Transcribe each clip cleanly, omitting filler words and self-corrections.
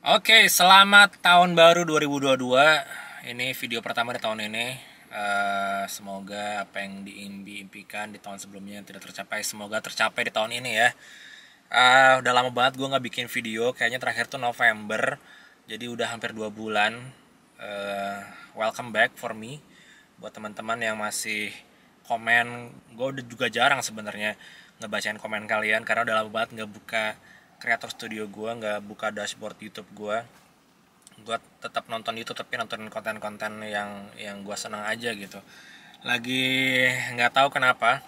Oke, selamat tahun baru 2022. Ini video pertama di tahun ini. Semoga apa yang diimpikan di tahun sebelumnya yang tidak tercapai, semoga tercapai di tahun ini ya. Udah lama banget gue nggak bikin video. Kayaknya terakhir tuh November. Jadi udah hampir 2 bulan. Welcome back for me. Buat teman-teman yang masih komen, gue udah juga jarang sebenarnya ngebacain komen kalian karena udah lama banget nggak buka Creator Studio gue, nggak buka dashboard YouTube gue tetap nonton YouTube tapi nonton konten-konten yang gue senang aja gitu. Lagi nggak tahu kenapa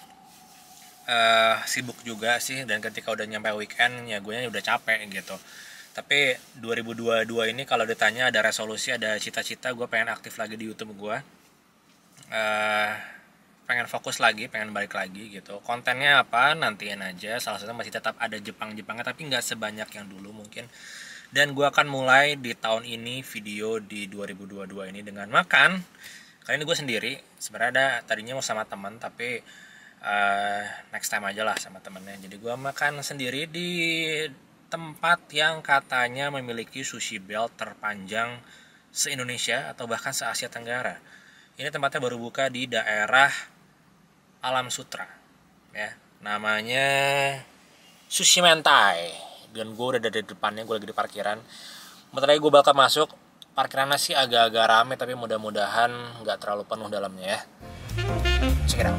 sibuk juga sih, dan ketika udah nyampe weekend ya gue udah capek gitu. Tapi 2022 ini kalau ditanya ada resolusi, ada cita-cita, gue pengen aktif lagi di YouTube gue, pengen fokus lagi, pengen balik lagi gitu. Kontennya apa nantiin aja, salah satunya masih tetap ada Jepang-Jepangnya tapi nggak sebanyak yang dulu mungkin. Dan gue akan mulai di tahun ini video di 2022 ini dengan makan. Kali ini gue sendiri, sebenarnya ada tadinya mau sama teman tapi next time aja lah sama temennya. Jadi gue makan sendiri di tempat yang katanya memiliki sushi belt terpanjang se-Indonesia atau bahkan se-Asia Tenggara. Ini tempatnya baru buka di daerah Alam Sutra ya, namanya Sushi Mentai, dan gue udah dari depannya, gue lagi di parkiran. Bentar lagi gue bakal masuk. Parkirannya sih agak-agak rame tapi mudah-mudahan nggak terlalu penuh dalamnya ya. Check it out.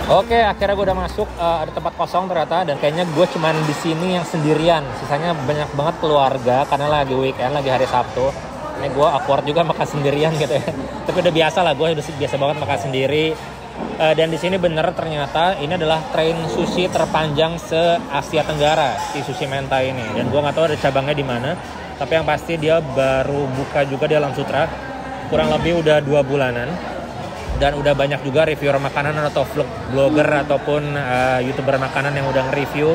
Oke, akhirnya gue udah masuk. Ada tempat kosong ternyata, dan kayaknya gue cuman di sini yang sendirian. Sisanya banyak banget keluarga karena lagi weekend, lagi hari Sabtu. Ini gue awkward juga makan sendirian gitu ya. Tapi udah biasa lah, gue udah biasa banget makan sendiri. Dan di sini bener ternyata ini adalah train sushi terpanjang se Asia Tenggara, si Sushi Mentai ini. Dan gue nggak tahu ada cabangnya di mana. Tapi yang pasti dia baru buka juga di Alam Sutra. Kurang lebih udah 2 bulanan. Dan udah banyak juga reviewer makanan atau vlog blogger ataupun YouTuber makanan yang udah nge-review.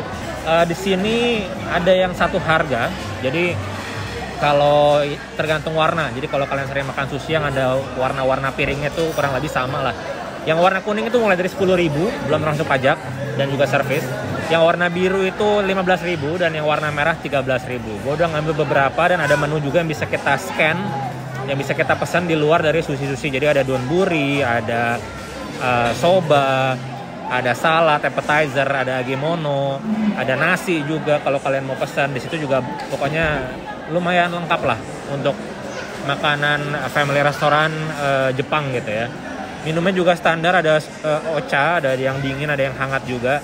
Di sini ada yang satu harga. Jadi kalau tergantung warna. Jadi kalau kalian sering makan sushi yang ada warna-warna piringnya tuh kurang lebih sama lah. Yang warna kuning itu mulai dari 10.000 belum termasuk pajak dan juga servis. Yang warna biru itu 15.000 dan yang warna merah 13.000. Gue udah ngambil beberapa dan ada menu juga yang bisa kita scan, yang bisa kita pesan di luar dari sushi-sushi. Jadi ada donburi, ada soba, ada salad, appetizer, ada agemono, ada nasi juga kalau kalian mau pesan. Di situ juga pokoknya lumayan lengkap lah untuk makanan family restoran Jepang gitu ya. Minumnya juga standar, ada ocha, ada yang dingin, ada yang hangat juga.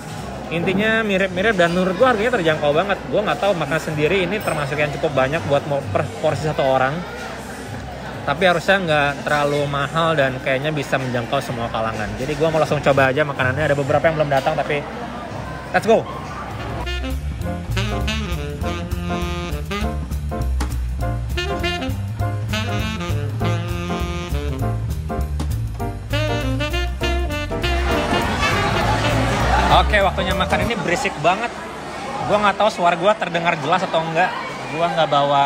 Intinya mirip-mirip dan menurut gue harganya terjangkau banget. Gue nggak tahu, makan sendiri ini termasuk yang cukup banyak buat per porsi satu orang. Tapi harusnya nggak terlalu mahal dan kayaknya bisa menjangkau semua kalangan. Jadi gue mau langsung coba aja makanannya. Ada beberapa yang belum datang tapi let's go. Oke, waktunya makan. Ini berisik banget. Gue nggak tahu suara gue terdengar jelas atau enggak. Gue nggak bawa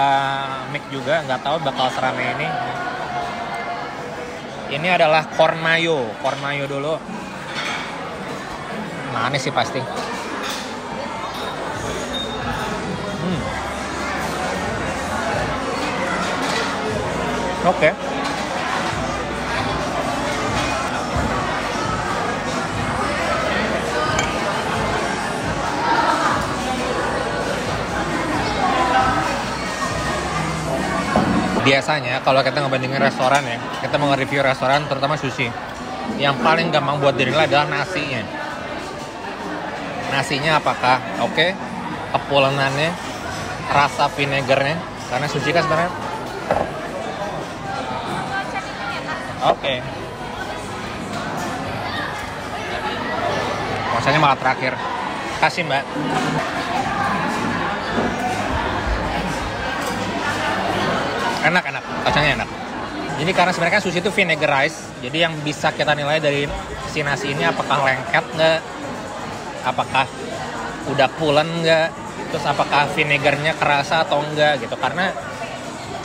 mic juga, nggak tahu bakal serame ini. Ini adalah corn mayo dulu. Manis sih pasti. Oke. Biasanya kalau kita ngebandingin restoran ya, kita mau nge-review restoran terutama sushi, yang paling gampang buat dinilai adalah nasinya. Nasinya apakah oke, kepulenannya, rasa vinegarnya, karena sushi kan sebenarnya oke. Rasanya malah terakhir. Kasih mbak. Enak, kacangnya enak. Jadi karena sebenarnya kan sushi itu vinegarized, jadi yang bisa kita nilai dari si nasi ini apakah lengket nggak, apakah udah pulen nggak, Terus apakah vinegarnya kerasa atau enggak gitu. Karena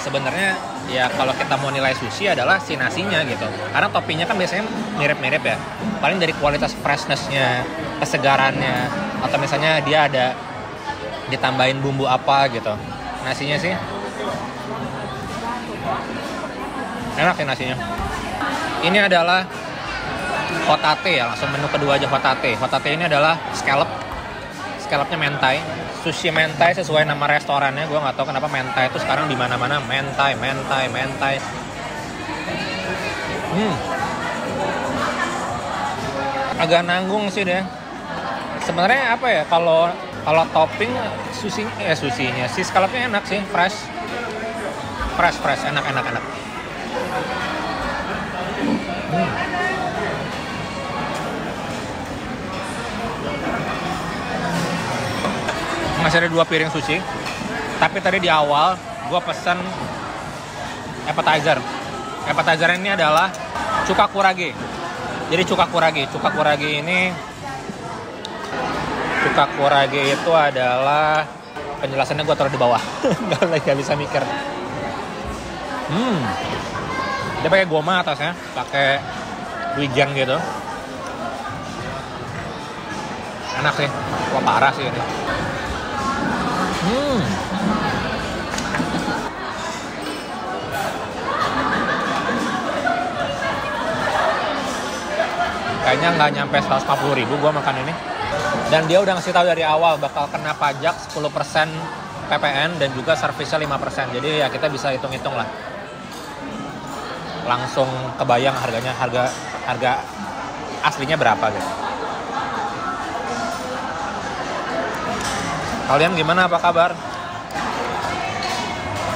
sebenarnya ya kalau kita mau nilai sushi adalah si nasinya gitu. Karena toppingnya kan biasanya mirip-mirip ya. Paling dari kualitas freshness-nya, kesegarannya, atau misalnya dia ada ditambahin bumbu apa gitu. Nasinya sih enak sih nasinya. Ini adalah hotate ya, langsung menu kedua aja hotate. Hotate ini adalah scallopnya mentai. Sushi mentai sesuai nama restorannya. Gue nggak tahu kenapa mentai itu sekarang di mana-mana mentai. Agak nanggung sih deh. Sebenarnya apa ya, kalau topping susinya si scallopnya enak sih, fresh, enak. Masih ada 2 piring sushi. Tapi tadi di awal gue pesen appetizer. Appetizer ini adalah cuka kurage. Jadi cuka kurage itu adalah, penjelasannya gue taruh di bawah. Gak bisa mikir. Dia pakai goma atasnya, pakai wijen gitu. Enak sih. Wah, parah sih ini. Kayaknya nggak nyampe 140.000 gue makan ini. Dan dia udah ngasih tahu dari awal bakal kena pajak 10% PPN dan juga servisnya 5%. Jadi ya kita bisa hitung-hitung lah. Langsung kebayang harganya, harga aslinya berapa gitu. Kalian gimana, apa kabar?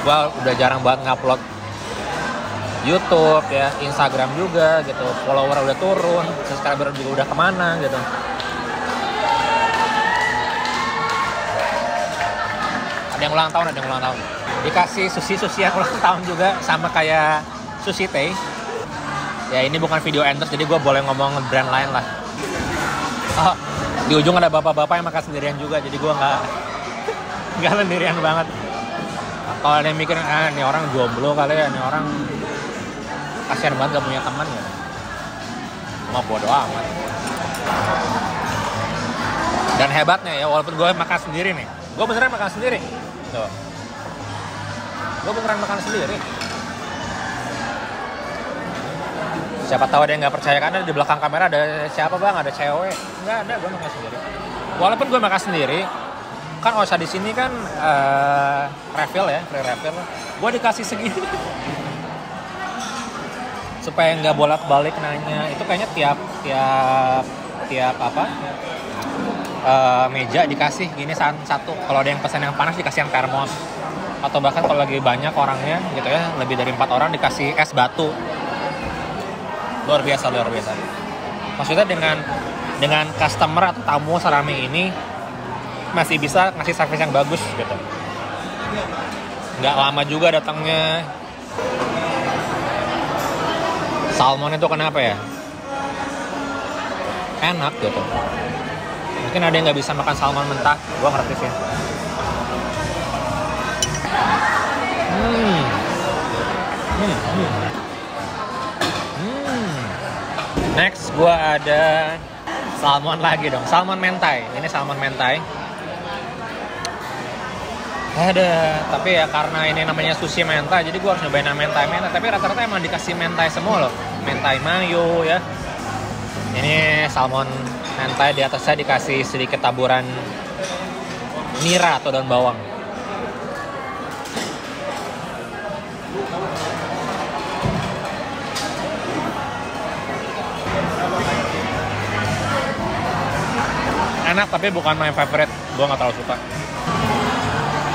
Gua udah jarang banget ngupload YouTube ya, Instagram juga gitu. Follower udah turun, subscriber juga udah kemana gitu. Ada yang ulang tahun. Dikasih sushi yang ulang tahun juga, sama kayak Sushi Tei. Ya ini bukan video endorse, jadi gue boleh ngomong brand lain lah. Oh, di ujung ada bapak-bapak yang makan sendirian juga, jadi gue nggak sendirian banget. Kalau ada yang mikir, ini orang jomblo kali ya, ini orang kasihan banget gak punya teman ya. Mau bodo amat. Dan hebatnya ya, walaupun gue makan sendiri nih, gue beneran makan sendiri. Tuh. Gue beneran makan sendiri. Siapa tahu ada yang nggak percaya, karena di belakang kamera ada siapa bang, ada cewek. Nggak ada, gue makan sendiri. Walaupun gue makan sendiri, kan Osa di sini kan refill ya, free refill. Gue dikasih segini supaya nggak bolak-balik nanya. Itu kayaknya tiap apa meja dikasih gini satu. Kalau ada yang pesan yang panas dikasih yang termos, atau bahkan kalau lagi banyak orangnya gitu ya, lebih dari 4 orang dikasih es batu. Luar biasa. Maksudnya dengan customer atau tamu serame ini masih bisa ngasih service yang bagus gitu. Nggak lama juga datangnya. Salmon itu kenapa ya? Enak gitu. Mungkin ada yang nggak bisa makan salmon mentah, gua ngerti sih. Next gua ada salmon lagi dong, salmon mentai. Ini salmon mentai. Tapi ya karena ini namanya sushi mentai, jadi gua harus nyobain yang mentai. Tapi rata-rata emang dikasih mentai semua loh. Mentai mayo ya. Ini salmon mentai, di atasnya dikasih sedikit taburan nira atau daun bawang. Enak tapi bukan my favorite, gue nggak terlalu suka.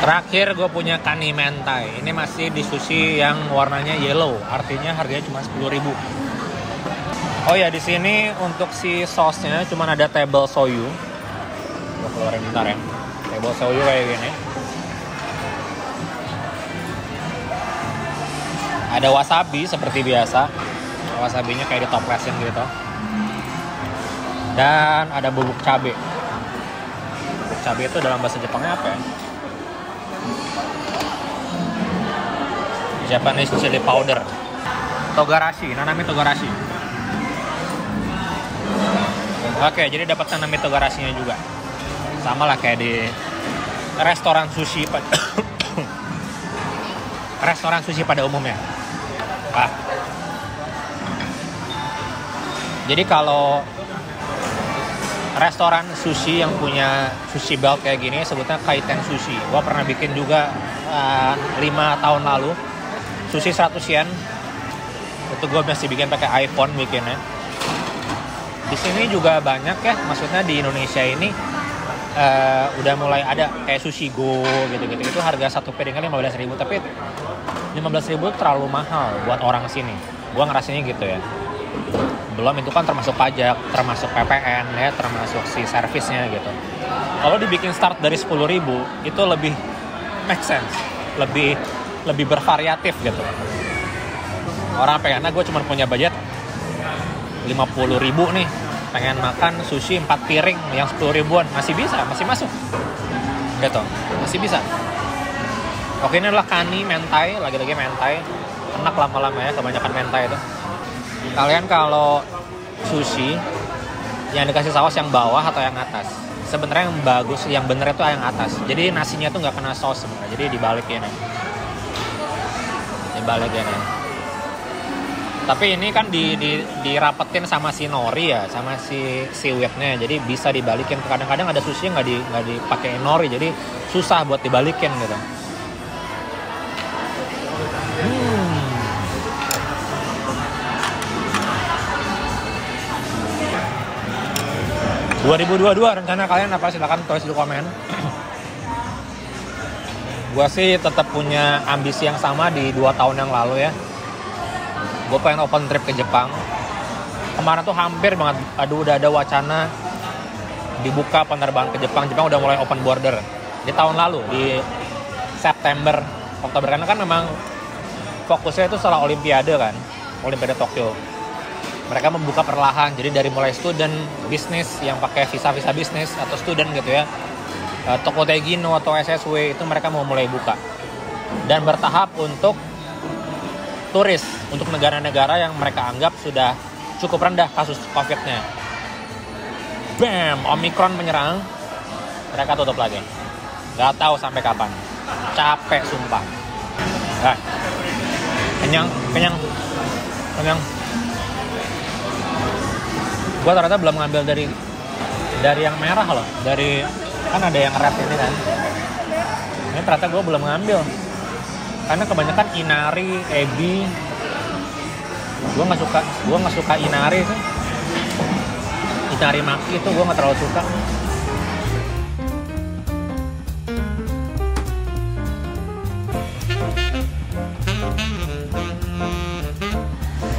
Terakhir gue punya kani mentai. Ini masih di sushi yang warnanya yellow, artinya harganya cuma 10.000. Oh ya, di sini untuk si sausnya cuma ada table soyu. Gue keluarin bentar ya. Table soyu kayak gini. Ada wasabi seperti biasa. Wasabinya kayak ditoplesin gitu. Dan ada bubuk cabe. Wasabi itu dalam bahasa Jepangnya apa ya? Japanese chili powder. Togarashi, Nanami Togarashi. Oke, jadi dapat Nanami Togarashinya juga. Sama lah kayak di restoran sushi restoran sushi pada umumnya. Jadi kalau restoran sushi yang punya sushi belt kayak gini sebutnya kaiten sushi. Gua pernah bikin juga 5 tahun lalu. Sushi 100 yen. Itu gue masih bikin pakai iPhone bikinnya. Di sini juga banyak ya, maksudnya di Indonesia ini udah mulai ada kayak Sushi Go gitu-gitu. Itu harga satu piringnya 15.000, tapi 15.000 terlalu mahal buat orang sini. Gue ngerasanya gitu ya. Belum itu kan termasuk pajak, termasuk PPN ya, termasuk si servisnya gitu. Kalau dibikin start dari 10.000 itu lebih make sense, lebih bervariatif gitu. Orang pengennya gue cuma punya budget 50.000 nih, pengen makan sushi 4 piring yang 10 ribuan, masih bisa, masih masuk gitu, masih bisa. Oke, ini adalah kani mentai, lagi-lagi mentai, enak lama-lama ya, kebanyakan mentai itu. Kalian kalau sushi yang dikasih saus yang bawah atau yang atas? Sebenarnya yang bagus, yang bener itu yang atas. Jadi nasinya tuh nggak kena saus sebenarnya, jadi dibalikin ya. Dibalikin ya. Tapi ini kan dirapetin sama si nori ya, sama si seaweednya, jadi bisa dibalikin. Kadang-kadang ada sushi yang nggak dipakai nori, jadi susah buat dibalikin gitu. 2022 rencana kalian apa? Silakan tulis di komen. Gue sih tetap punya ambisi yang sama di 2 tahun yang lalu ya. Gue pengen open trip ke Jepang. Kemarin tuh hampir banget, udah ada wacana dibuka penerbangan ke Jepang. Jepang udah mulai open border. Di tahun lalu, di September, Oktober. Karena kan memang fokusnya itu setelah Olimpiade kan. Olimpiade Tokyo. Mereka membuka perlahan, jadi dari mulai student, bisnis yang pakai visa-visa bisnis atau student gitu ya, Toko Tegino atau SSW itu mereka mau mulai buka. Dan bertahap untuk turis, untuk negara-negara yang mereka anggap sudah cukup rendah kasus COVID-nya. Bam, Omicron menyerang, mereka tutup lagi. Gak tahu sampai kapan. Capek sumpah. Nah, kenyang. Gue ternyata belum ngambil dari yang merah loh, dari kan ada yang red ini kan. Ini ternyata gue belum ngambil karena kebanyakan inari, ebi. Gue nggak suka inari sih. Inari maki itu gue nggak terlalu suka.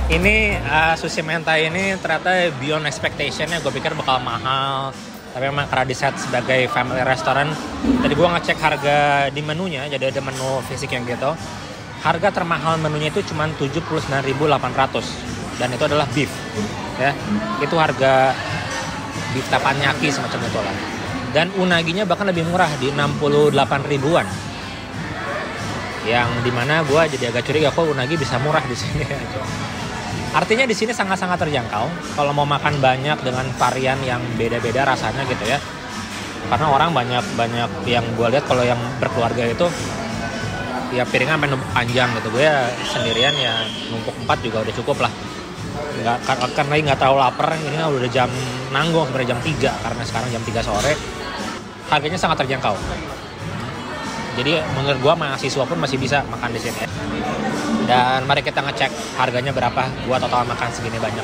Ini sushi mentai ini ternyata beyond expectation ya. Gue pikir bakal mahal, tapi memang karena di set sebagai family restaurant. Tadi gue ngecek harga di menunya, jadi ada menu fisik yang gitu. Harga termahal menunya itu cuma 79.800 dan itu adalah beef ya. Itu harga beef teppanyaki semacam itu lah. Dan unaginya bahkan lebih murah di 68 ribuan. Yang dimana gue jadi agak curiga kok unagi bisa murah di sini. Artinya di sini sangat-sangat terjangkau kalau mau makan banyak dengan varian yang beda-beda rasanya gitu ya. Karena orang banyak yang gue lihat kalau yang berkeluarga itu ya piringnya sampai panjang gitu. Gue ya sendirian ya numpuk 4 juga udah cukup lah. Karena nggak terlalu lapar, ini udah jam nanggung sebenarnya jam 3 karena sekarang jam 3 sore. Harganya sangat terjangkau. Jadi menurut gue mahasiswa pun masih bisa makan di sini ya. Dan mari kita ngecek harganya berapa. Gua total makan segini banyak.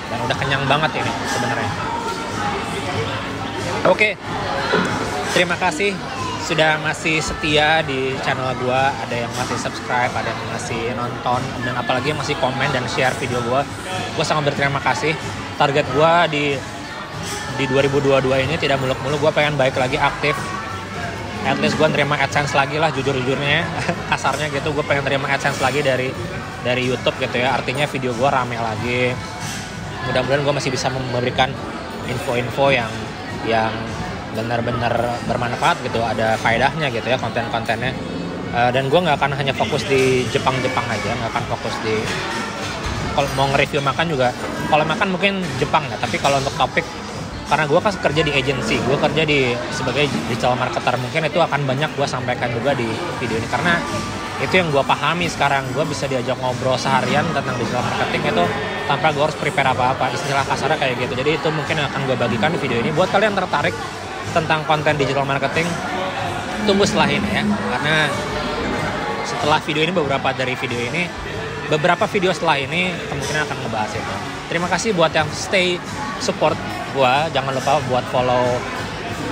Dan udah kenyang banget ini sebenarnya. Oke. Terima kasih sudah masih setia di channel gua. Ada yang masih subscribe, ada yang masih nonton, dan apalagi yang masih komen dan share video gua. Gua sangat berterima kasih. Target gua di 2022 ini tidak muluk-muluk. Gua pengen balik lagi aktif. At least gue nerima AdSense lagi lah, jujur-jujurnya kasarnya gitu. Gue pengen nerima AdSense lagi dari YouTube gitu ya. Artinya video gue rame lagi. Mudah-mudahan gue masih bisa memberikan info-info yang benar-benar bermanfaat gitu, ada faedahnya gitu ya konten-kontennya. Dan gue nggak akan hanya fokus di Jepang aja, nggak akan fokus di, kalau mau nge-review makan juga, kalau makan mungkin Jepang ya, tapi kalau untuk topik, karena gue kan kerja di agency, gue kerja sebagai digital marketer, mungkin itu akan banyak gue sampaikan juga di video ini, karena itu yang gue pahami sekarang. Gue bisa diajak ngobrol seharian tentang digital marketing itu tanpa gue harus prepare apa-apa, istilah kasarnya kayak gitu. Jadi itu mungkin yang akan gue bagikan di video ini. Buat kalian yang tertarik tentang konten digital marketing, tunggu setelah ini ya, karena setelah video ini, beberapa video setelah ini kemungkinan akan ngebahas itu. Terima kasih buat yang stay support gue. Jangan lupa buat follow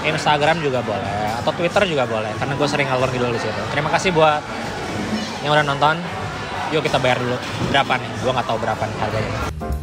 Instagram juga boleh, atau Twitter juga boleh, karena gue sering ngalor ngidul di situ. Terima kasih buat yang udah nonton. Yuk kita bayar dulu. Berapa nih? Gue nggak tahu berapa nih harganya.